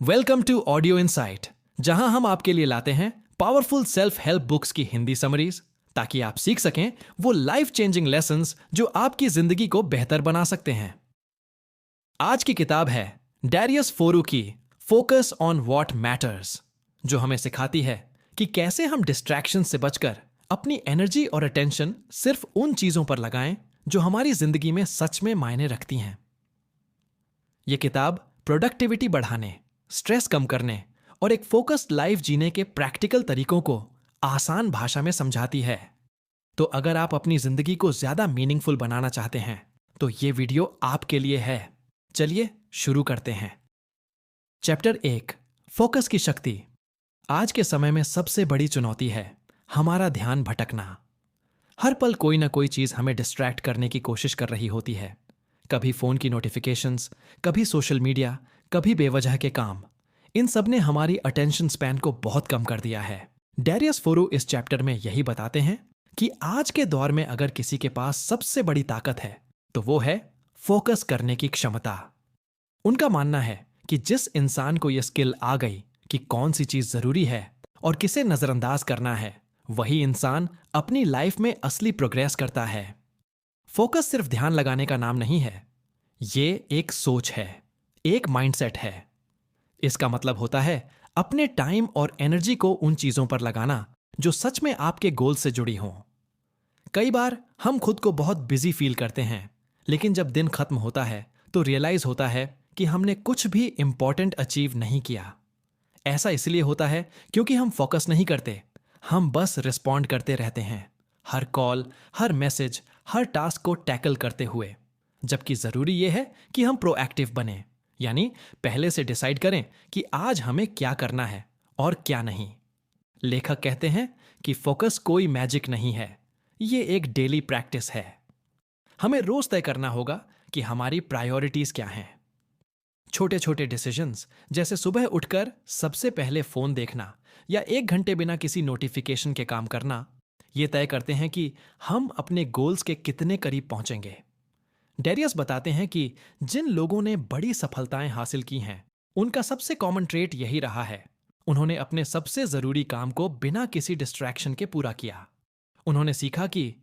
Welcome to audio insight, जहां हम आपके लिए लाते हैं पावरफुल सेल्फ हेल्प बुक्स की हिंदी समरीज ताकि आप सीख सकें वो लाइफ चेंजिंग लेसन्स जो आपकी जिंदगी को बेहतर बना सकते हैं। आज की किताब है डैरियस फोरू की फोकस ऑन व्हाट मैटर्स, जो हमें सिखाती है कि कैसे हम डिस्ट्रैक्शन से बचकर अपनी एनर्जी और अटेंशन सिर्फ उन चीजों पर लगाएं जो हमारी जिंदगी में सच में मायने रखती हैं। यह किताब प्रोडक्टिविटी बढ़ाने, स्ट्रेस कम करने और एक फोकस्ड लाइफ जीने के प्रैक्टिकल तरीकों को आसान भाषा में समझाती है। तो अगर आप अपनी जिंदगी को ज्यादा मीनिंगफुल बनाना चाहते हैं तो ये वीडियो आपके लिए है। चलिए शुरू करते हैं। चैप्टर 1, फोकस की शक्ति। आज के समय में सबसे बड़ी चुनौती है हमारा ध्यान भटकना। हर पल कोई ना कोई चीज हमें डिस्ट्रैक्ट करने की कोशिश कर रही होती है। कभी फोन की नोटिफिकेशंस, कभी सोशल मीडिया, कभी बेवजह के काम। इन सब ने हमारी अटेंशन स्पैन को बहुत कम कर दिया है। डैरियस फोरू इस चैप्टर में यही बताते हैं कि आज के दौर में अगर किसी के पास सबसे बड़ी ताकत है तो वो है फोकस करने की क्षमता। उनका मानना है कि जिस इंसान को यह स्किल आ गई कि कौन सी चीज जरूरी है और किसे नजरअंदाज करना है, वही इंसान अपनी लाइफ में असली प्रोग्रेस करता है। फोकस सिर्फ ध्यान लगाने का नाम नहीं है, ये एक सोच है, एक माइंडसेट है। इसका मतलब होता है अपने टाइम और एनर्जी को उन चीजों पर लगाना जो सच में आपके गोल से जुड़ी हों। कई बार हम खुद को बहुत बिजी फील करते हैं, लेकिन जब दिन खत्म होता है तो रियलाइज होता है कि हमने कुछ भी इंपॉर्टेंट अचीव नहीं किया। ऐसा इसलिए होता है क्योंकि हम फोकस नहीं करते, हम बस रिस्पॉन्ड करते रहते हैं, हर कॉल, हर मैसेज, हर टास्क को टैकल करते हुए। जबकि जरूरी यह है कि हम प्रोएक्टिव बने, यानी पहले से डिसाइड करें कि आज हमें क्या करना है और क्या नहीं। लेखक कहते हैं कि फोकस कोई मैजिक नहीं है, ये एक डेली प्रैक्टिस है। हमें रोज तय करना होगा कि हमारी प्रायोरिटीज क्या हैं। छोटे छोटे डिसीजंस, जैसे सुबह उठकर सबसे पहले फोन देखना या 1 घंटे बिना किसी नोटिफिकेशन के काम करना, ये तय करते हैं कि हम अपने गोल्स के कितने करीब पहुंचेंगे। डैरियस बताते हैं कि जिन लोगों ने बड़ी सफलताएं हासिल की हैं, उनका सबसे कॉमन ट्रेट यही रहा है। उन्होंने अपने सबसे जरूरी काम को बिना किसी डिस्ट्रैक्शन के पूरा किया। उन्होंने सीखा कि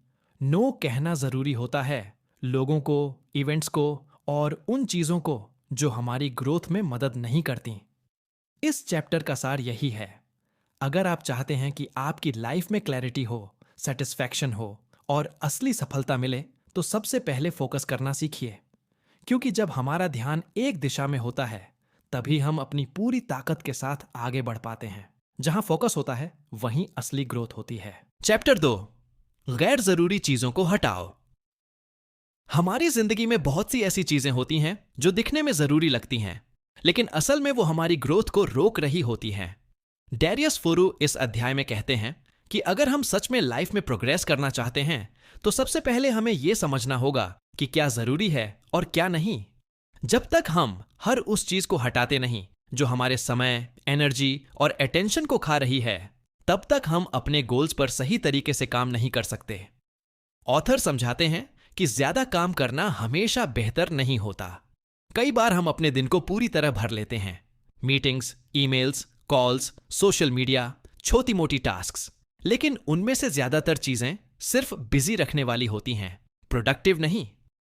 नो कहना जरूरी होता है लोगों को, इवेंट्स को और उन चीजों को जो हमारी ग्रोथ में मदद नहीं करती। इस चैप्टर का सार यही है, अगर आप चाहते हैं कि आपकी लाइफ में क्लैरिटी हो, सेटिस्फैक्शन हो और असली सफलता मिले, तो सबसे पहले फोकस करना सीखिए। क्योंकि जब हमारा ध्यान एक दिशा में होता है, तभी हम अपनी पूरी ताकत के साथ आगे बढ़ पाते हैं। जहां फोकस होता है, वहीं असली ग्रोथ होती है। चैप्टर 2, गैर जरूरी चीजों को हटाओ। हमारी जिंदगी में बहुत सी ऐसी चीजें होती हैं जो दिखने में जरूरी लगती हैं, लेकिन असल में वो हमारी ग्रोथ को रोक रही होती हैं। डैरियस फोरू इस अध्याय में कहते हैं कि अगर हम सच में लाइफ में प्रोग्रेस करना चाहते हैं तो सबसे पहले हमें यह समझना होगा कि क्या जरूरी है और क्या नहीं। जब तक हम हर उस चीज को हटाते नहीं जो हमारे समय, एनर्जी और अटेंशन को खा रही है, तब तक हम अपने गोल्स पर सही तरीके से काम नहीं कर सकते। ऑथर समझाते हैं कि ज्यादा काम करना हमेशा बेहतर नहीं होता। कई बार हम अपने दिन को पूरी तरह भर लेते हैं, meetings, emails, calls, social media, छोटी मोटी टास्क्स, लेकिन उनमें से ज्यादातर चीजें सिर्फ बिजी रखने वाली होती हैं, प्रोडक्टिव नहीं।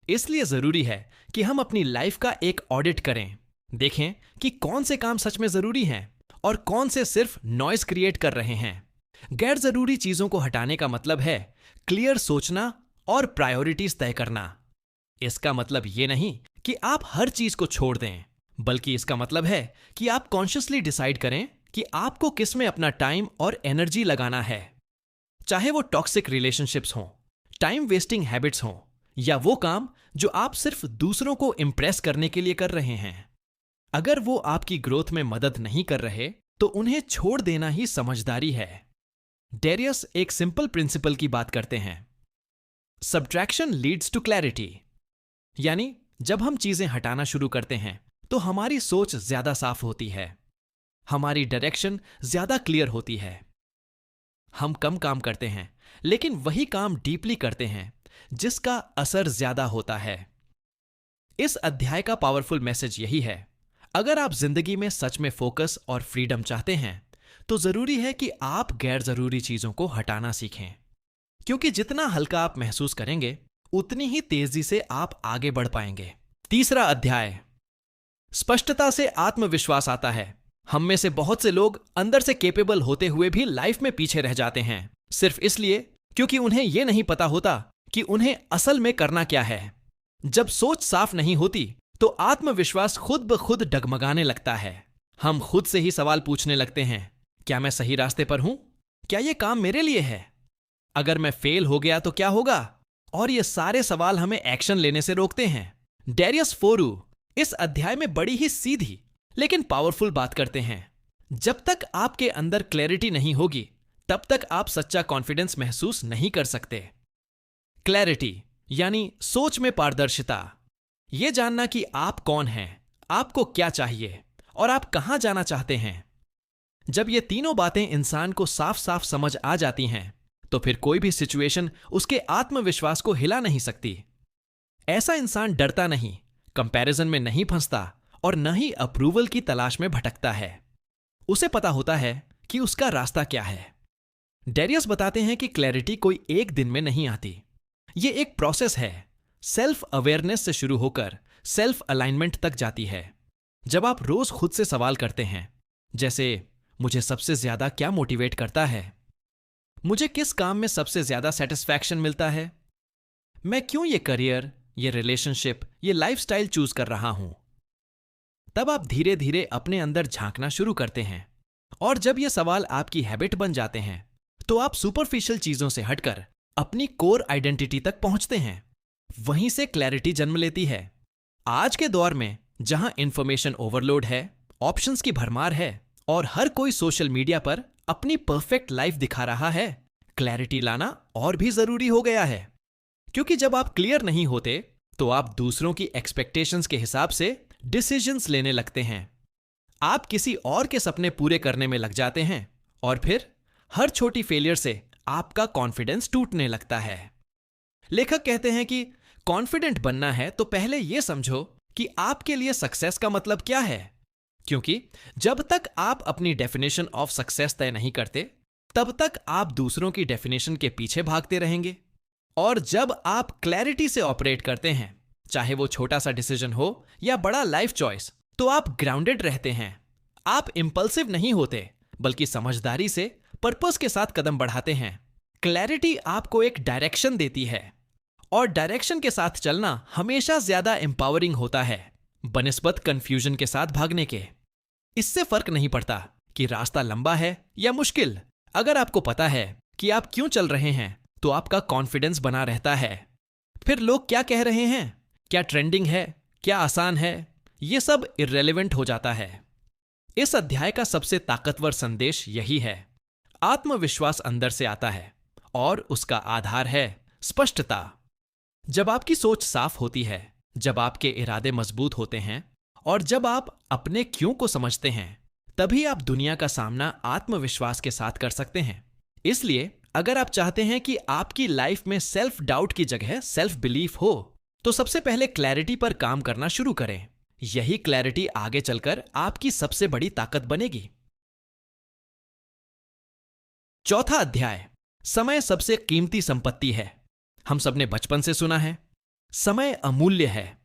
इसलिए जरूरी है कि हम अपनी लाइफ का एक ऑडिट करें, देखें कि कौन से काम सच में जरूरी हैं और कौन से सिर्फ नॉइज क्रिएट कर रहे हैं। गैर जरूरी चीजों को हटाने का मतलब है क्लियर सोचना और प्रायोरिटीज तय करना। इसका मतलब यह नहीं कि आप हर चीज को छोड़ दें, बल्कि इसका मतलब है कि आप कॉन्शियसली डिसाइड करें कि आपको किस में अपना टाइम और एनर्जी लगाना है। चाहे वो टॉक्सिक रिलेशनशिप्स हों, टाइम वेस्टिंग हैबिट्स हों, या वो काम जो आप सिर्फ दूसरों को इंप्रेस करने के लिए कर रहे हैं। अगर वो आपकी ग्रोथ में मदद नहीं कर रहे तो उन्हें छोड़ देना ही समझदारी है। डैरियस एक सिंपल प्रिंसिपल की बात करते हैं, सब्ट्रैक्शन लीड्स टू क्लैरिटी। यानी जब हम चीजें हटाना शुरू करते हैं तो हमारी सोच ज्यादा साफ होती है, हमारी डायरेक्शन ज्यादा क्लियर होती है। हम कम काम करते हैं, लेकिन वही काम डीपली करते हैं जिसका असर ज्यादा होता है। इस अध्याय का पावरफुल मैसेज यही है, अगर आप जिंदगी में सच में फोकस और फ्रीडम चाहते हैं तो जरूरी है कि आप गैर जरूरी चीजों को हटाना सीखें, क्योंकि जितना हल्का आप महसूस करेंगे उतनी ही तेजी से आप आगे बढ़ पाएंगे। तीसरा अध्याय, स्पष्टता से आत्मविश्वास आता है। हम में से बहुत से लोग अंदर से कैपेबल होते हुए भी लाइफ में पीछे रह जाते हैं, सिर्फ इसलिए क्योंकि उन्हें यह नहीं पता होता कि उन्हें असल में करना क्या है। जब सोच साफ नहीं होती तो आत्मविश्वास खुद ब खुद डगमगाने लगता है। हम खुद से ही सवाल पूछने लगते हैं, क्या मैं सही रास्ते पर हूं? क्या यह काम मेरे लिए है? अगर मैं फेल हो गया तो क्या होगा? और ये सारे सवाल हमें एक्शन लेने से रोकते हैं। डेरियस फोरू इस अध्याय में बड़ी ही सीधी लेकिन पावरफुल बात करते हैं। जब तक आपके अंदर क्लैरिटी नहीं होगी तब तक आप सच्चा कॉन्फिडेंस महसूस नहीं कर सकते। क्लैरिटी यानी सोच में पारदर्शिता, यह जानना कि आप कौन हैं, आपको क्या चाहिए और आप कहां जाना चाहते हैं। जब ये तीनों बातें इंसान को साफ साफ समझ आ जाती हैं तो फिर कोई भी सिचुएशन उसके आत्मविश्वास को हिला नहीं सकती। ऐसा इंसान डरता नहीं, कंपैरिजन में नहीं फंसता और न ही अप्रूवल की तलाश में भटकता है। उसे पता होता है कि उसका रास्ता क्या है। डेरियस बताते हैं कि क्लैरिटी कोई एक दिन में नहीं आती, ये एक प्रोसेस है। सेल्फ अवेयरनेस से शुरू होकर सेल्फ अलाइनमेंट तक जाती है। जब आप रोज खुद से सवाल करते हैं, जैसे मुझे सबसे ज्यादा क्या मोटिवेट करता है, मुझे किस काम में सबसे ज्यादा सेटिस्फैक्शन मिलता है, मैं क्यों ये करियर, ये रिलेशनशिप, ये लाइफस्टाइल चूज कर रहा हूं, तब आप धीरे धीरे अपने अंदर झांकना शुरू करते हैं। और जब ये सवाल आपकी हैबिट बन जाते हैं तो आप सुपरफिशियल चीजों से हटकर अपनी कोर आइडेंटिटी तक पहुंचते हैं। वहीं से क्लैरिटी जन्म लेती है। आज के दौर में जहां इंफॉर्मेशन ओवरलोड है, ऑप्शंस की भरमार है और हर कोई सोशल मीडिया पर अपनी परफेक्ट लाइफ दिखा रहा है, क्लैरिटी लाना और भी जरूरी हो गया है। क्योंकि जब आप क्लियर नहीं होते तो आप दूसरों की एक्सपेक्टेशंस के हिसाब से डिसीजंस लेने लगते हैं। आप किसी और के सपने पूरे करने में लग जाते हैं और फिर हर छोटी फेलियर से आपका कॉन्फिडेंस टूटने लगता है। लेखक कहते हैं कि कॉन्फिडेंट बनना है तो पहले यह समझो कि आपके लिए सक्सेस का मतलब क्या है। क्योंकि जब तक आप अपनी डेफिनेशन ऑफ सक्सेस तय नहीं करते तब तक आप दूसरों की डेफिनेशन के पीछे भागते रहेंगे। और जब आप क्लैरिटी से ऑपरेट करते हैं, चाहे वो छोटा सा डिसीजन हो या बड़ा लाइफ चॉइस, तो आप ग्राउंडेड रहते हैं। आप इंपल्सिव नहीं होते बल्कि समझदारी से पर्पस के साथ कदम बढ़ाते हैं। क्लैरिटी आपको एक डायरेक्शन देती है और डायरेक्शन के साथ चलना हमेशा ज्यादा एम्पावरिंग होता है बनिस्बत कंफ्यूजन के साथ भागने के। इससे फर्क नहीं पड़ता कि रास्ता लंबा है या मुश्किल। अगर आपको पता है कि आप क्यों चल रहे हैं तो आपका कॉन्फिडेंस बना रहता है। फिर लोग क्या कह रहे हैं, क्या ट्रेंडिंग है, क्या आसान है, यह सब इर्रेलेवेंट हो जाता है। इस अध्याय का सबसे ताकतवर संदेश यही है, आत्मविश्वास अंदर से आता है और उसका आधार है स्पष्टता। जब आपकी सोच साफ होती है, जब आपके इरादे मजबूत होते हैं और जब आप अपने क्यों को समझते हैं, तभी आप दुनिया का सामना आत्मविश्वास के साथ कर सकते हैं। इसलिए अगर आप चाहते हैं कि आपकी लाइफ में सेल्फ डाउट की जगह सेल्फ बिलीफ हो, तो सबसे पहले क्लैरिटी पर काम करना शुरू करें। यही क्लैरिटी आगे चलकर आपकी सबसे बड़ी ताकत बनेगी। चौथा अध्याय, समय सबसे कीमती संपत्ति है। हम सबने बचपन से सुना है, समय अमूल्य है।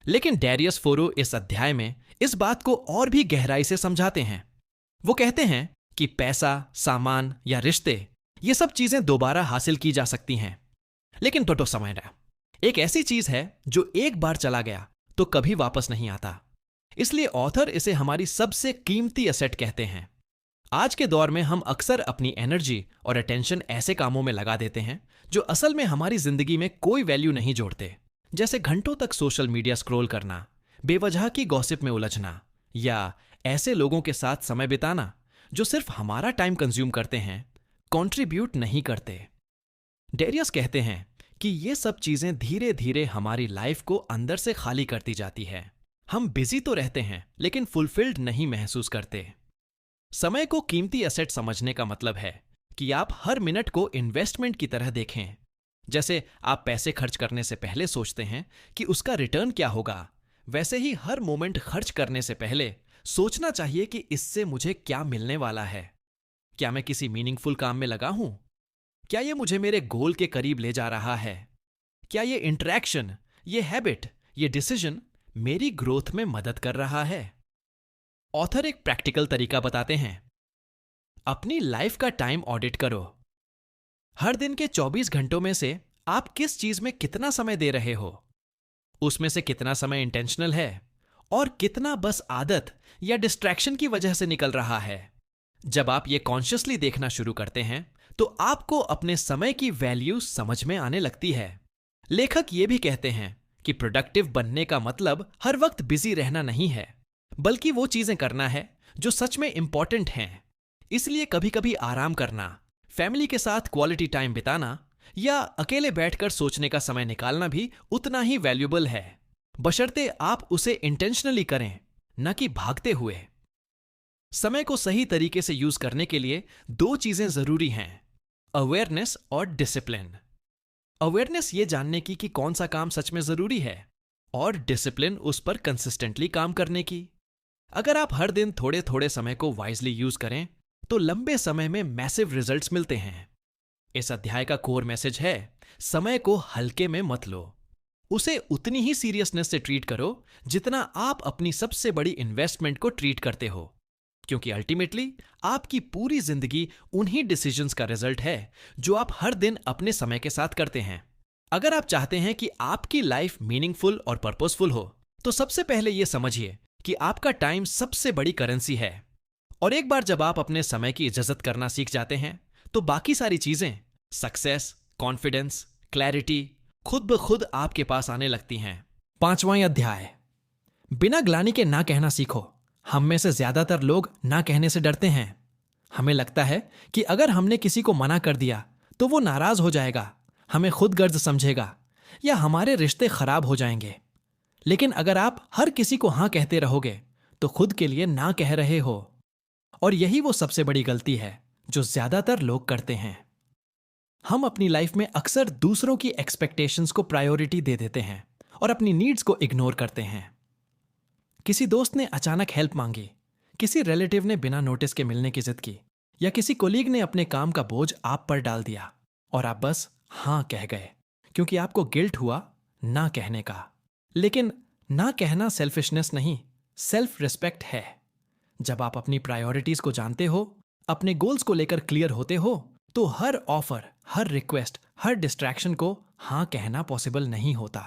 लेकिन डेरियस फोरो इस अध्याय में इस बात को और भी गहराई से समझाते हैं। वो कहते हैं कि पैसा, सामान या रिश्ते, ये सब चीजें दोबारा हासिल की जा सकती हैं, लेकिन टोटो समय ना एक ऐसी चीज है जो एक बार चला गया तो कभी वापस नहीं आता। इसलिए ऑथर इसे हमारी सबसे कीमती एसेट कहते हैं। आज के दौर में हम अक्सर अपनी एनर्जी और अटेंशन ऐसे कामों में लगा देते हैं जो असल में हमारी जिंदगी में कोई वैल्यू नहीं जोड़ते, जैसे घंटों तक सोशल मीडिया स्क्रॉल करना, बेवजह की गॉसिप में उलझना या ऐसे लोगों के साथ समय बिताना जो सिर्फ हमारा टाइम कंज्यूम करते हैं, कंट्रीब्यूट नहीं करते। डेरियस कहते हैं कि ये सब चीजें धीरे धीरे हमारी लाइफ को अंदर से खाली करती जाती है। हम बिजी तो रहते हैं लेकिन फुलफिल्ड नहीं महसूस करते। समय को कीमती एसेट समझने का मतलब है कि आप हर मिनट को इन्वेस्टमेंट की तरह देखें। जैसे आप पैसे खर्च करने से पहले सोचते हैं कि उसका रिटर्न क्या होगा, वैसे ही हर मोमेंट खर्च करने से पहले सोचना चाहिए कि इससे मुझे क्या मिलने वाला है। क्या मैं किसी मीनिंगफुल काम में लगा हूं? क्या ये मुझे मेरे गोल के करीब ले जा रहा है? क्या ये इंटरेक्शन, ये हैबिट, ये डिसीजन मेरी ग्रोथ में मदद कर रहा है? ऑथर एक प्रैक्टिकल तरीका बताते हैं। अपनी लाइफ का टाइम ऑडिट करो। हर दिन के 24 घंटों में से आप किस चीज में कितना समय दे रहे हो? उसमें से कितना समय इंटेंशनल है और कितना बस आदत या डिस्ट्रैक्शन की वजह से निकल रहा है? जब आप ये कॉन्शियसली देखना शुरू करते हैं तो आपको अपने समय की वैल्यू समझ में आने लगती है। लेखक ये भी कहते हैं कि प्रोडक्टिव बनने का मतलब हर वक्त बिजी रहना नहीं है, बल्कि वो चीजें करना है जो सच में इंपॉर्टेंट हैं। इसलिए कभी कभी आराम करना, फैमिली के साथ क्वालिटी टाइम बिताना या अकेले बैठकर सोचने का समय निकालना भी उतना ही वैल्यूबल है, बशर्ते आप उसे इंटेंशनली करें, न कि भागते हुए। समय को सही तरीके से यूज करने के लिए 2 चीजें जरूरी हैं, अवेयरनेस और डिसिप्लिन। अवेयरनेस ये जानने की कि कौन सा काम सच में जरूरी है, और डिसिप्लिन उस पर कंसिस्टेंटली काम करने की। अगर आप हर दिन थोड़े थोड़े समय को वाइजली यूज करें तो लंबे समय में मैसिव रिजल्ट्स मिलते हैं। इस अध्याय का कोर मैसेज है, समय को हल्के में मत लो। उसे उतनी ही सीरियसनेस से ट्रीट करो जितना आप अपनी सबसे बड़ी इन्वेस्टमेंट को ट्रीट करते हो, क्योंकि अल्टीमेटली आपकी पूरी जिंदगी उन्हीं डिसीजंस का रिजल्ट है जो आप हर दिन अपने समय के साथ करते हैं। अगर आप चाहते हैं कि आपकी लाइफ मीनिंगफुल और पर्पसफुल हो तो सबसे पहले यह समझिए कि आपका टाइम सबसे बड़ी करेंसी है। और एक बार जब आप अपने समय की इज्जत करना सीख जाते हैं तो बाकी सारी चीजें, सक्सेस, कॉन्फिडेंस, क्लैरिटी, खुद ब खुद आपके पास आने लगती हैं। 5वां अध्याय, बिना ग्लानि के ना कहना सीखो। हम में से ज्यादातर लोग ना कहने से डरते हैं। हमें लगता है कि अगर हमने किसी को मना कर दिया तो वो नाराज हो जाएगा, हमें खुद गर्ज समझेगा या हमारे रिश्ते खराब हो जाएंगे। लेकिन अगर आप हर किसी को हां कहते रहोगे तो खुद के लिए ना कह रहे हो। और यही वो सबसे बड़ी गलती है जो ज्यादातर लोग करते हैं। हम अपनी लाइफ में अक्सर दूसरों की एक्सपेक्टेशंस को प्रायोरिटी दे देते हैं और अपनी नीड्स को इग्नोर करते हैं। किसी दोस्त ने अचानक हेल्प मांगी, किसी रिलेटिव ने बिना नोटिस के मिलने की जिद की, या किसी कोलीग ने अपने काम का बोझ आप पर डाल दिया और आप बस हां कह गए क्योंकि आपको गिल्ट हुआ ना कहने का। लेकिन ना कहना सेल्फिशनेस नहीं, सेल्फ रिस्पेक्ट है। जब आप अपनी प्रायोरिटीज को जानते हो, अपने गोल्स को लेकर क्लियर होते हो, तो हर ऑफर, हर रिक्वेस्ट, हर डिस्ट्रैक्शन को हां कहना पॉसिबल नहीं होता।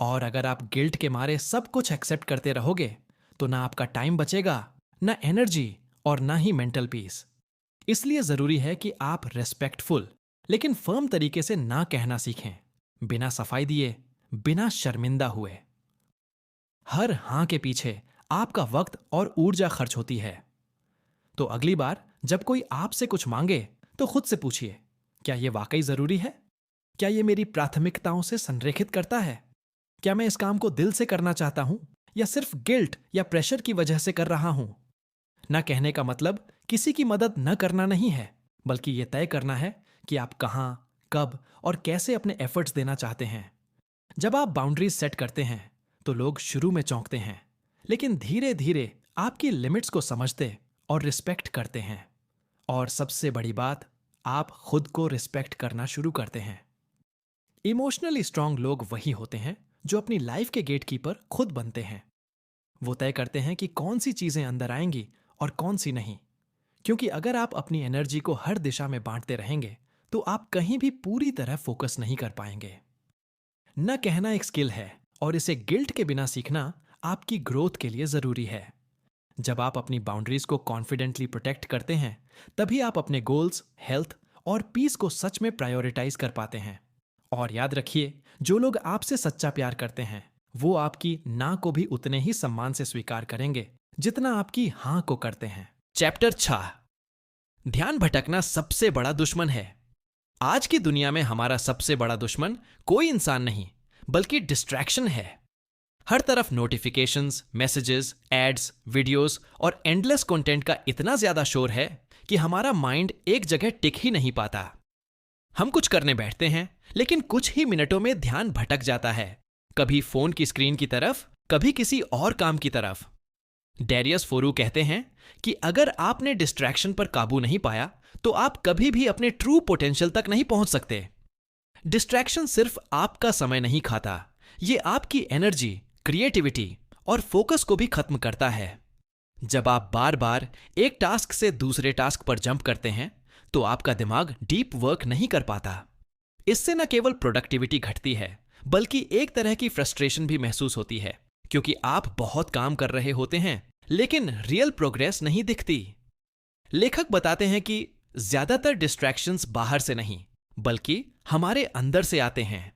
और अगर आप गिल्ट के मारे सब कुछ एक्सेप्ट करते रहोगे तो ना आपका टाइम बचेगा, ना एनर्जी और ना ही मेंटल पीस। इसलिए जरूरी है कि आप रेस्पेक्टफुल लेकिन फर्म तरीके से ना कहना सीखें, बिना सफाई दिए, बिना शर्मिंदा हुए। हर हां के पीछे आपका वक्त और ऊर्जा खर्च होती है। तो अगली बार जब कोई आपसे कुछ मांगे तो खुद से पूछिए, क्या यह वाकई जरूरी है? क्या यह मेरी प्राथमिकताओं से संरेखित करता है? क्या मैं इस काम को दिल से करना चाहता हूं या सिर्फ गिल्ट या प्रेशर की वजह से कर रहा हूं? ना कहने का मतलब किसी की मदद न करना नहीं है, बल्कि यह तय करना है कि आप कहां, कब और कैसे अपने एफर्ट्स देना चाहते हैं। जब आप बाउंड्रीज सेट करते हैं तो लोग शुरू में चौंकते हैं, लेकिन धीरे धीरे आपकी लिमिट्स को समझते और रिस्पेक्ट करते हैं। और सबसे बड़ी बात, आप खुद को रिस्पेक्ट करना शुरू करते हैं। इमोशनली स्ट्रांग लोग वही होते हैं जो अपनी लाइफ के गेटकीपर खुद बनते हैं। वो तय करते हैं कि कौन सी चीजें अंदर आएंगी और कौन सी नहीं, क्योंकि अगर आप अपनी एनर्जी को हर दिशा में बांटते रहेंगे तो आप कहीं भी पूरी तरह फोकस नहीं कर पाएंगे। न कहना एक स्किल है और इसे गिल्ट के बिना सीखना आपकी ग्रोथ के लिए जरूरी है। जब आप अपनी बाउंड्रीज को कॉन्फिडेंटली प्रोटेक्ट करते हैं, तभी आप अपने गोल्स, हेल्थ और पीस को सच में प्रायोरिटाइज कर पाते हैं। और याद रखिए, जो लोग आपसे सच्चा प्यार करते हैं वो आपकी ना को भी उतने ही सम्मान से स्वीकार करेंगे जितना आपकी हां को करते हैं। चैप्टर 6, ध्यान भटकना सबसे बड़ा दुश्मन है। आज की दुनिया में हमारा सबसे बड़ा दुश्मन कोई इंसान नहीं बल्कि डिस्ट्रैक्शन है। हर तरफ नोटिफिकेशंस, मैसेजेस, एड्स, वीडियोस और एंडलेस कंटेंट का इतना ज्यादा शोर है कि हमारा माइंड एक जगह टिक ही नहीं पाता। हम कुछ करने बैठते हैं लेकिन कुछ ही मिनटों में ध्यान भटक जाता है, कभी फोन की स्क्रीन की तरफ, कभी किसी और काम की तरफ। डेरियस फोरू कहते हैं कि अगर आपने डिस्ट्रैक्शन पर काबू नहीं पाया तो आप कभी भी अपने ट्रू पोटेंशियल तक नहीं पहुंच सकते। डिस्ट्रैक्शन सिर्फ आपका समय नहीं खाता, ये आपकी एनर्जी, क्रिएटिविटी और फोकस को भी खत्म करता है। जब आप बार बार एक टास्क से दूसरे टास्क पर जंप करते हैं तो आपका दिमाग डीप वर्क नहीं कर पाता। इससे न केवल प्रोडक्टिविटी घटती है बल्कि एक तरह की फ्रस्ट्रेशन भी महसूस होती है, क्योंकि आप बहुत काम कर रहे होते हैं लेकिन रियल प्रोग्रेस नहीं दिखती। लेखक बताते हैं कि ज्यादातर डिस्ट्रैक्शंस बाहर से नहीं बल्कि हमारे अंदर से आते हैं।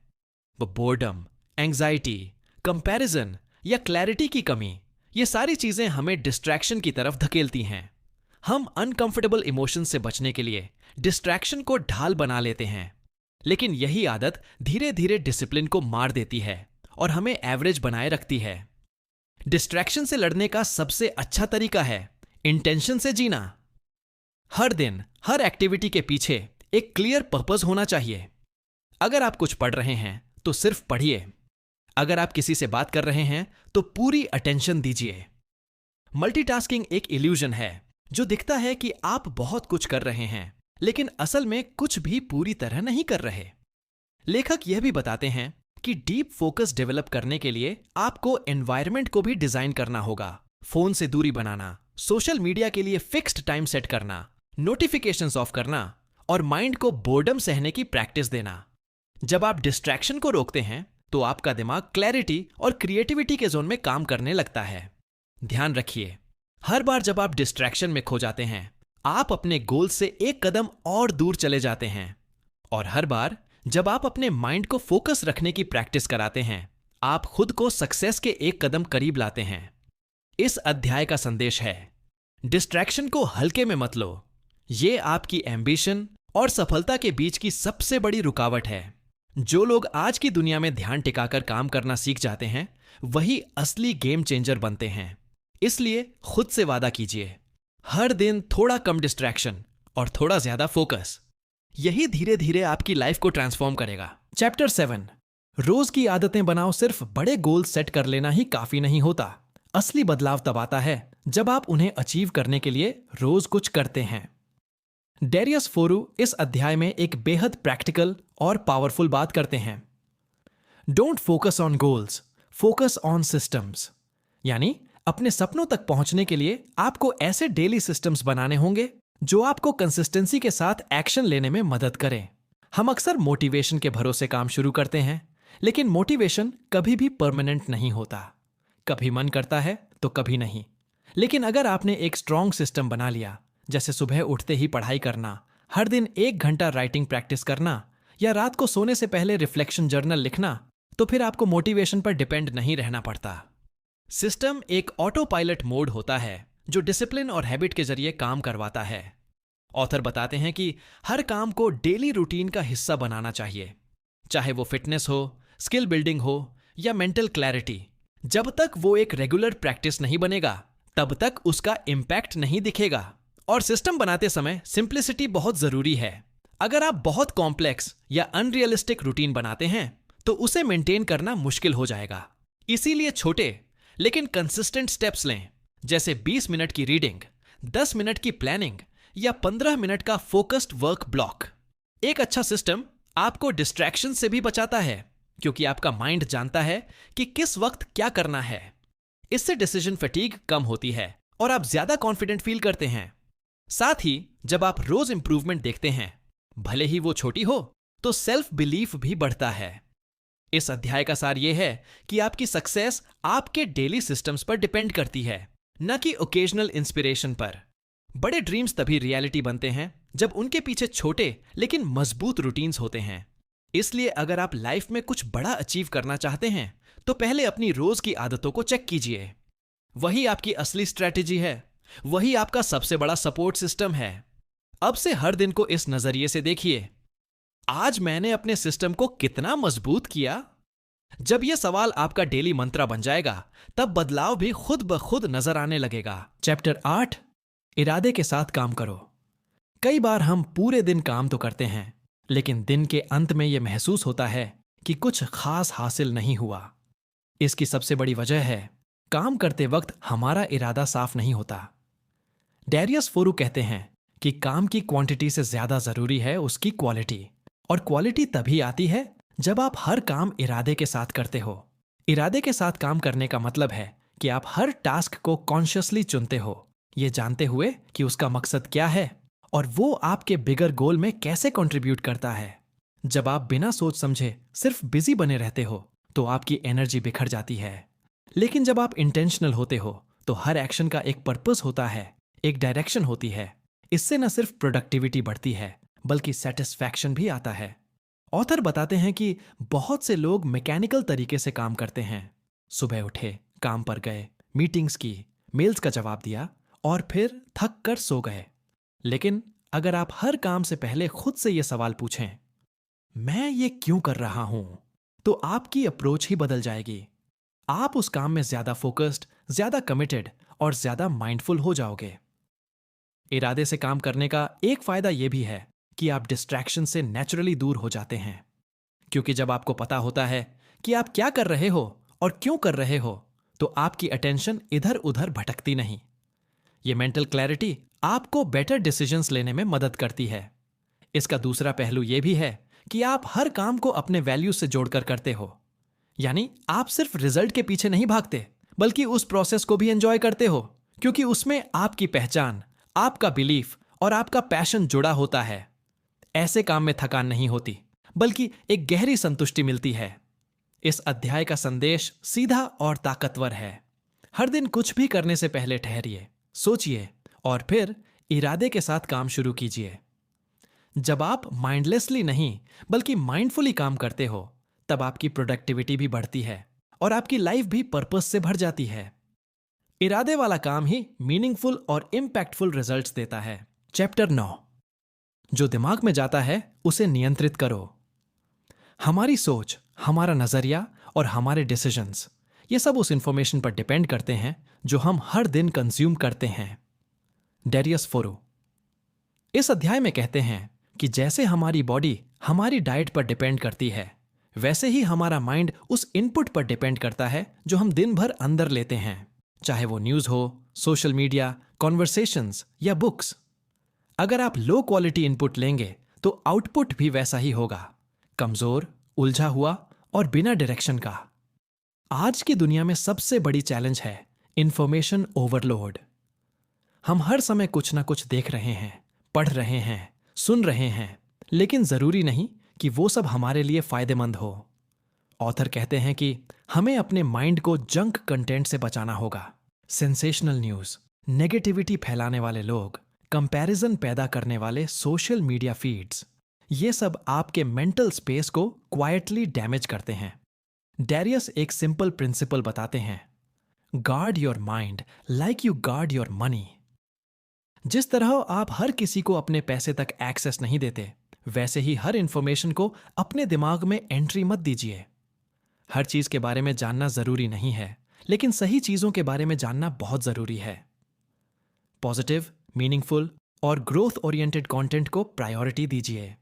वो बोर्डम, एंग्जाइटी, कंपैरिजन या क्लैरिटी की कमी, ये सारी चीजें हमें डिस्ट्रैक्शन की तरफ धकेलती हैं। हम अनकंफर्टेबल इमोशन से बचने के लिए डिस्ट्रैक्शन को ढाल बना लेते हैं, लेकिन यही आदत धीरे धीरे डिसिप्लिन को मार देती है और हमें एवरेज बनाए रखती है। डिस्ट्रैक्शन से लड़ने का सबसे अच्छा तरीका है इंटेंशन से जीना। हर दिन, हर एक्टिविटी के पीछे एक क्लियर पर्पस होना चाहिए। अगर आप कुछ पढ़ रहे हैं तो सिर्फ पढ़िए। अगर आप किसी से बात कर रहे हैं तो पूरी अटेंशन दीजिए। मल्टीटास्किंग एक इल्यूजन है जो दिखता है कि आप बहुत कुछ कर रहे हैं, लेकिन असल में कुछ भी पूरी तरह नहीं कर रहे। लेखक यह भी बताते हैं कि डीप फोकस डेवलप करने के लिए आपको एनवायरनमेंट को भी डिजाइन करना होगा। फोन से दूरी बनाना, सोशल मीडिया के लिए फिक्स्ड टाइम सेट करना, नोटिफिकेशंस ऑफ करना और माइंड को बोर्डम सहने की प्रैक्टिस देना। जब आप डिस्ट्रैक्शन को रोकते हैं तो आपका दिमाग क्लैरिटी और क्रिएटिविटी के जोन में काम करने लगता है। ध्यान रखिए, हर बार जब आप डिस्ट्रैक्शन में खो जाते हैं आप अपने गोल से एक कदम और दूर चले जाते हैं, और हर बार जब आप अपने माइंड को फोकस रखने की प्रैक्टिस कराते हैं आप खुद को सक्सेस के एक कदम करीब लाते हैं। इस अध्याय का संदेश है, डिस्ट्रैक्शन को हल्के में मत लो। ये आपकी एम्बिशन और सफलता के बीच की सबसे बड़ी रुकावट है। जो लोग आज की दुनिया में ध्यान टिकाकर काम करना सीख जाते हैं वही असली गेम चेंजर बनते हैं। इसलिए खुद से वादा कीजिए, हर दिन थोड़ा कम डिस्ट्रैक्शन और थोड़ा ज्यादा फोकस। यही धीरे धीरे आपकी लाइफ को ट्रांसफॉर्म करेगा। चैप्टर 7, रोज की आदतें बनाओ। सिर्फ बड़े गोल सेट कर लेना ही काफी नहीं होता। असली बदलाव तब आता है जब आप उन्हें अचीव करने के लिए रोज कुछ करते हैं। डेरियस फोरू इस अध्याय में एक बेहद प्रैक्टिकल और पावरफुल बात करते हैं। Don't focus on goals, focus on systems. यानी अपने सपनों तक पहुंचने के लिए आपको ऐसे डेली सिस्टम्स बनाने होंगे जो आपको कंसिस्टेंसी के साथ एक्शन लेने में मदद करें। हम अक्सर मोटिवेशन के भरोसे काम शुरू करते हैं, लेकिन मोटिवेशन कभी भी परमानेंट नहीं होता। कभी मन करता है तो कभी नहीं। लेकिन अगर आपने एक स्ट्रॉन्ग सिस्टम बना लिया, जैसे सुबह उठते ही पढ़ाई करना, हर दिन 1 घंटा राइटिंग प्रैक्टिस करना या रात को सोने से पहले रिफ्लेक्शन जर्नल लिखना, तो फिर आपको मोटिवेशन पर डिपेंड नहीं रहना पड़ता। सिस्टम एक ऑटो पायलट मोड होता है जो डिसिप्लिन और हैबिट के जरिए काम करवाता है। ऑथर बताते हैं कि हर काम को डेली रूटीन का हिस्सा बनाना चाहिए, चाहे वो फिटनेस हो, स्किल बिल्डिंग हो या मेंटल क्लैरिटी। जब तक वो एक रेगुलर प्रैक्टिस नहीं बनेगा तब तक उसका इम्पैक्ट नहीं दिखेगा। और सिस्टम बनाते समय सिंप्लिसिटी बहुत जरूरी है। अगर आप बहुत कॉम्प्लेक्स या अनरियलिस्टिक रूटीन बनाते हैं तो उसे मेंटेन करना मुश्किल हो जाएगा। इसीलिए छोटे लेकिन कंसिस्टेंट स्टेप्स लें, जैसे 20 मिनट की रीडिंग, 10 मिनट की प्लानिंग या 15 मिनट का फोकस्ड वर्क ब्लॉक। एक अच्छा सिस्टम आपको डिस्ट्रैक्शन से भी बचाता है, क्योंकि आपका माइंड जानता है कि किस वक्त क्या करना है। इससे डिसीजन फटीग कम होती है और आप ज्यादा कॉन्फिडेंट फील करते हैं। साथ ही जब आप रोज इंप्रूवमेंट देखते हैं, भले ही वो छोटी हो, तो सेल्फ बिलीफ भी बढ़ता है। इस अध्याय का सार यह है कि आपकी सक्सेस आपके डेली सिस्टम्स पर डिपेंड करती है, न कि ओकेजनल इंस्पिरेशन पर। बड़े ड्रीम्स तभी रियलिटी बनते हैं जब उनके पीछे छोटे लेकिन मजबूत रूटीन्स होते हैं। इसलिए अगर आप लाइफ में कुछ बड़ा अचीव करना चाहते हैं तो पहले अपनी रोज की आदतों को चेक कीजिए। वही आपकी असली स्ट्रैटेजी है, वही आपका सबसे बड़ा सपोर्ट सिस्टम है। अब से हर दिन को इस नजरिए से देखिए, आज मैंने अपने सिस्टम को कितना मजबूत किया। जब यह सवाल आपका डेली मंत्रा बन जाएगा तब बदलाव भी खुद ब खुद नजर आने लगेगा। चैप्टर 8, इरादे के साथ काम करो। कई बार हम पूरे दिन काम तो करते हैं, लेकिन दिन के अंत में यह महसूस होता है कि कुछ खास हासिल नहीं हुआ। इसकी सबसे बड़ी वजह है काम करते वक्त हमारा इरादा साफ नहीं होता। डैरियस फोरू कहते हैं कि काम की क्वांटिटी से ज्यादा जरूरी है उसकी क्वालिटी, और क्वालिटी तभी आती है जब आप हर काम इरादे के साथ करते हो। इरादे के साथ काम करने का मतलब है कि आप हर टास्क को कॉन्शियसली चुनते हो, ये जानते हुए कि उसका मकसद क्या है और वो आपके बिगर गोल में कैसे कंट्रीब्यूट करता है। जब आप बिना सोच समझे सिर्फ बिजी बने रहते हो तो आपकी एनर्जी बिखर जाती है। लेकिन जब आप इंटेंशनल होते हो तो हर एक्शन का एक पर्पस होता है, एक डायरेक्शन होती है। इससे न सिर्फ प्रोडक्टिविटी बढ़ती है बल्कि सेटिस्फैक्शन भी आता है। ऑथर बताते हैं कि बहुत से लोग मैकेनिकल तरीके से काम करते हैं। सुबह उठे, काम पर गए, मीटिंग्स की, मेल्स का जवाब दिया और फिर थक कर सो गए। लेकिन अगर आप हर काम से पहले खुद से यह सवाल पूछें, मैं ये क्यों कर रहा हूं, तो आपकी अप्रोच ही बदल जाएगी। आप उस काम में ज्यादा फोकस्ड, ज्यादा कमिटेड और ज्यादा माइंडफुल हो जाओगे। इरादे से काम करने का एक फायदा यह भी है कि आप डिस्ट्रैक्शन से नेचुरली दूर हो जाते हैं, क्योंकि जब आपको पता होता है कि आप क्या कर रहे हो और क्यों कर रहे हो तो आपकी अटेंशन इधर उधर भटकती नहीं। ये मेंटल क्लैरिटी आपको बेटर डिसीजंस लेने में मदद करती है। इसका दूसरा पहलू यह भी है कि आप हर काम को अपने वैल्यूज से जोड़कर करते हो, यानी आप सिर्फ रिजल्ट के पीछे नहीं भागते बल्कि उस प्रोसेस को भी एंजॉय करते हो, क्योंकि उसमें आपकी पहचान, आपका बिलीफ और आपका पैशन जुड़ा होता है। ऐसे काम में थकान नहीं होती बल्कि एक गहरी संतुष्टि मिलती है। इस अध्याय का संदेश सीधा और ताकतवर है। हर दिन कुछ भी करने से पहले ठहरिए, सोचिए और फिर इरादे के साथ काम शुरू कीजिए। जब आप माइंडलेसली नहीं बल्कि माइंडफुली काम करते हो तब आपकी प्रोडक्टिविटी भी बढ़ती है और आपकी लाइफ भी पर्पस से भर जाती है। इरादे वाला काम ही मीनिंगफुल और इम्पैक्टफुल रिजल्ट्स देता है। चैप्टर 9, जो दिमाग में जाता है उसे नियंत्रित करो। हमारी सोच, हमारा नजरिया और हमारे डिसीजंस, ये सब उस इंफॉर्मेशन पर डिपेंड करते हैं जो हम हर दिन कंज्यूम करते हैं। डैरियस फोरू इस अध्याय में कहते हैं कि जैसे हमारी बॉडी हमारी डाइट पर डिपेंड करती है, वैसे ही हमारा माइंड उस इनपुट पर डिपेंड करता है जो हम दिन भर अंदर लेते हैं, चाहे वो न्यूज़ हो, सोशल मीडिया, कॉन्वर्सेशंस या बुक्स। अगर आप लो क्वालिटी इनपुट लेंगे तो आउटपुट भी वैसा ही होगा, कमजोर, उलझा हुआ और बिना डायरेक्शन का। आज की दुनिया में सबसे बड़ी चैलेंज है इंफॉर्मेशन ओवरलोड। हम हर समय कुछ ना कुछ देख रहे हैं, पढ़ रहे हैं, सुन रहे हैं, लेकिन जरूरी नहीं कि वो सब हमारे लिए फायदेमंद हो। ऑथर कहते हैं कि हमें अपने माइंड को जंक कंटेंट से बचाना होगा। सेंसेशनल न्यूज़, नेगेटिविटी फैलाने वाले लोग, कंपैरिजन पैदा करने वाले सोशल मीडिया फीड्स, ये सब आपके मेंटल स्पेस को क्वाइटली डैमेज करते हैं। डैरियस एक सिंपल प्रिंसिपल बताते हैं, guard your mind like you guard your money. जिस तरह आप हर किसी को अपने पैसे तक एक्सेस नहीं देते, वैसे ही हर इंफॉर्मेशन को अपने दिमाग में एंट्री मत दीजिए। हर चीज के बारे में जानना जरूरी नहीं है, लेकिन सही चीजों के बारे में जानना बहुत जरूरी है। पॉजिटिव, मीनिंगफुल और ग्रोथ ओरिएंटेड कंटेंट को प्रायोरिटी दीजिए।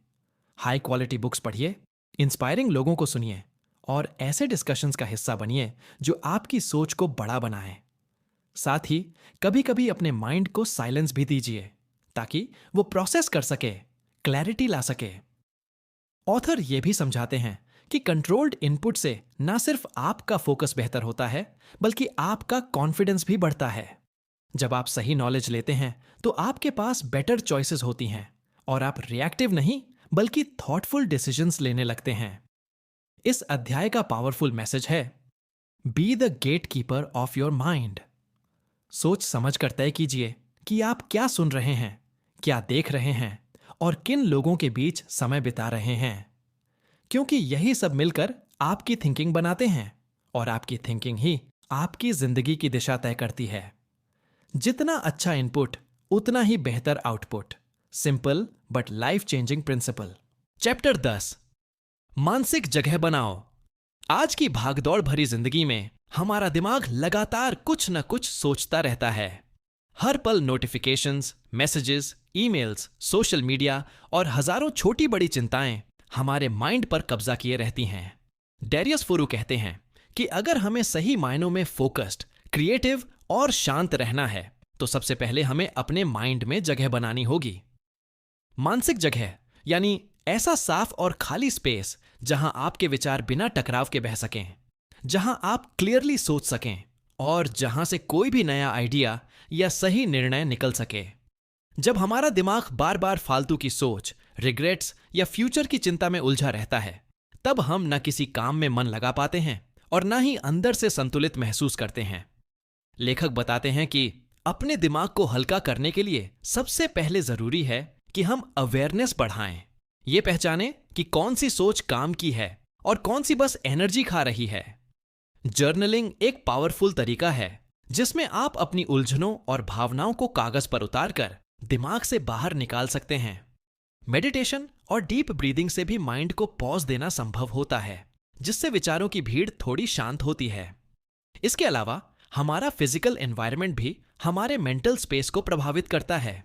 हाई क्वालिटी बुक्स पढ़िए, इंस्पायरिंग लोगों को सुनिए और ऐसे डिस्कशंस का हिस्सा बनिए जो आपकी सोच को बड़ा बनाए। साथ ही कभी कभी अपने माइंड को साइलेंस भी दीजिए ताकि वो प्रोसेस कर सके, क्लैरिटी ला सके। ऑथर ये भी समझाते हैं कि कंट्रोल्ड इनपुट से ना सिर्फ आपका फोकस बेहतर होता है बल्कि आपका कॉन्फिडेंस भी बढ़ता है। जब आप सही नॉलेज लेते हैं तो आपके पास बेटर चॉइसेस होती हैं और आप रिएक्टिव नहीं बल्कि थॉटफुल डिसीजंस लेने लगते हैं। इस अध्याय का पावरफुल मैसेज है, be the gatekeeper of your mind. सोच समझ कर तय कीजिए कि आप क्या सुन रहे हैं, क्या देख रहे हैं और किन लोगों के बीच समय बिता रहे हैं, क्योंकि यही सब मिलकर आपकी थिंकिंग बनाते हैं और आपकी थिंकिंग ही आपकी जिंदगी की दिशा तय करती है। जितना अच्छा इनपुट उतना ही बेहतर output. Simple but life changing principle. Chapter 10, मानसिक जगह बनाओ। आज की भागदौड़ भरी जिंदगी में हमारा दिमाग लगातार कुछ न कुछ सोचता रहता है। हर पल notifications, messages, emails, social media और हजारों छोटी बड़ी चिंताएं हमारे माइंड पर कब्जा किए रहती हैं। डैरियस फोरू कहते हैं कि अगर हमें सही मायनों में फोकस्ड, क्रिएटिव और शांत रहना है तो सबसे पहले हमें अपने माइंड में जगह बनानी होगी। मानसिक जगह यानी ऐसा साफ और खाली स्पेस जहां आपके विचार बिना टकराव के बह सकें, जहां आप क्लियरली सोच सकें और जहां से कोई भी नया आइडिया या सही निर्णय निकल सके। जब हमारा दिमाग बार बार फालतू की सोच, रिग्रेट्स या फ्यूचर की चिंता में उलझा रहता है, तब हम न किसी काम में मन लगा पाते हैं और न ही अंदर से संतुलित महसूस करते हैं। लेखक बताते हैं कि अपने दिमाग को हल्का करने के लिए सबसे पहले जरूरी है कि हम अवेयरनेस बढ़ाएं। ये पहचानें कि कौन सी सोच काम की है और कौन सी बस एनर्जी खा रही है। जर्नलिंग एक पावरफुल तरीका है जिसमें आप अपनी उलझनों और भावनाओं को कागज पर उतारकर दिमाग से बाहर निकाल सकते हैं। मेडिटेशन और डीप ब्रीदिंग से भी माइंड को पॉज देना संभव होता है, जिससे विचारों की भीड़ थोड़ी शांत होती है। इसके अलावा हमारा फिजिकल एनवायरनमेंट भी हमारे मेंटल स्पेस को प्रभावित करता है।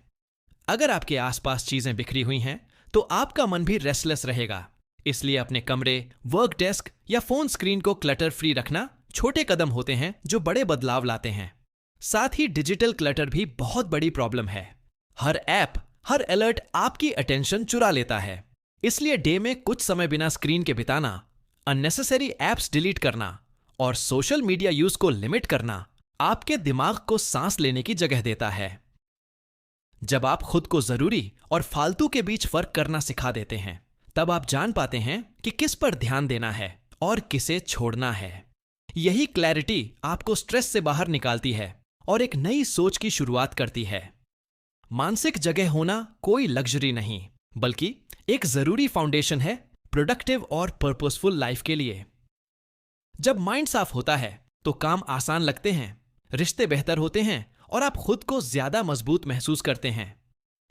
अगर आपके आसपास चीजें बिखरी हुई हैं, तो आपका मन भी रेस्टलेस रहेगा। इसलिए अपने कमरे, वर्क डेस्क या फोन स्क्रीन को क्लटर फ्री रखना छोटे कदम होते हैं जो बड़े बदलाव लाते हैं। साथ ही डिजिटल क्लटर भी बहुत बड़ी प्रॉब्लम है। हर ऐप, हर अलर्ट आपकी अटेंशन चुरा लेता है। इसलिए डे में कुछ समय बिना स्क्रीन के बिताना, अननेसेसरी ऐप्स डिलीट करना और सोशल मीडिया यूज को लिमिट करना आपके दिमाग को सांस लेने की जगह देता है। जब आप खुद को जरूरी और फालतू के बीच फर्क करना सिखा देते हैं, तब आप जान पाते हैं कि किस पर ध्यान देना है और किसे छोड़ना है। यही क्लैरिटी आपको स्ट्रेस से बाहर निकालती है और एक नई सोच की शुरुआत करती है। मानसिक जगह होना कोई लग्जरी नहीं, बल्कि एक जरूरी फाउंडेशन है प्रोडक्टिव और पर्पसफुल लाइफ के लिए। जब माइंड साफ होता है तो काम आसान लगते हैं, रिश्ते बेहतर होते हैं और आप खुद को ज्यादा मजबूत महसूस करते हैं।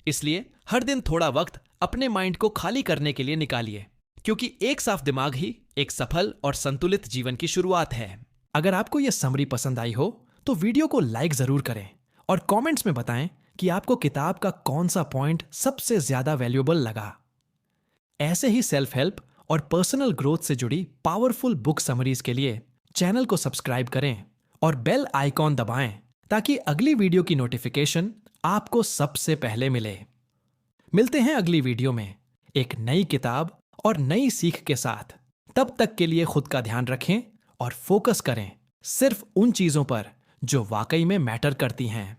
इसलिए हर दिन थोड़ा वक्त अपने माइंड को खाली करने के लिए निकालिए, क्योंकि एक साफ दिमाग ही एक सफल और संतुलित जीवन की शुरुआत है। अगर आपको यह समरी पसंद आई हो तो वीडियो को लाइक जरूर करें और कमेंट्स में बताएं कि आपको किताब का कौन सा पॉइंट सबसे ज्यादा वैल्यूएबल लगा। ऐसे ही सेल्फ हेल्प और पर्सनल ग्रोथ से जुड़ी पावरफुल बुक समरीज के लिए चैनल को सब्सक्राइब करें और बेल आइकॉन दबाएं ताकि अगली वीडियो की नोटिफिकेशन आपको सबसे पहले मिले। मिलते हैं अगली वीडियो में एक नई किताब और नई सीख के साथ। तब तक के लिए खुद का ध्यान रखें और फोकस करें सिर्फ उन चीजों पर जो वाकई में मैटर करती हैं।